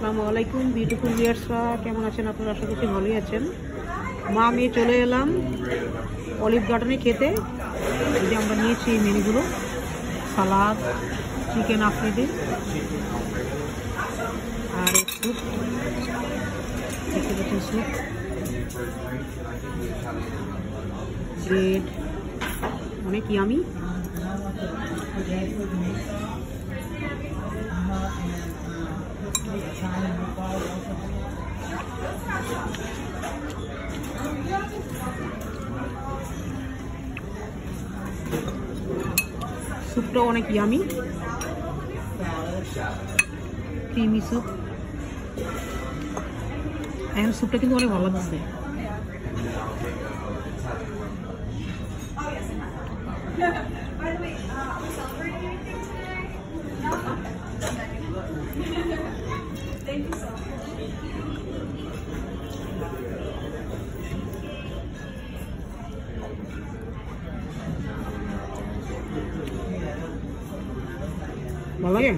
আসসালামু আলাইকুম বিউটিফুল ভিউয়ার্সরা, কেমন আছেন আপনারা? আশা করছি ভালোই আছেন। মা মেয়ে চলে এলাম অলিভ গার্ডেনে খেতে। এই যে আমরা নিয়েছি এই মেনুগুলো, সালাদ, চিকেন আফ্রিদি আর স্যুপ, দেখতে পাচ্ছেন স্যুপ, ব্রেড, অনেক ইয়ামি। স্যুপটাও অনেক ইয়ামি, ক্রিমি স্যুপ। এখন স্যুপটা কিন্তু অনেক ভালো লাগছে। ভালো লাগে।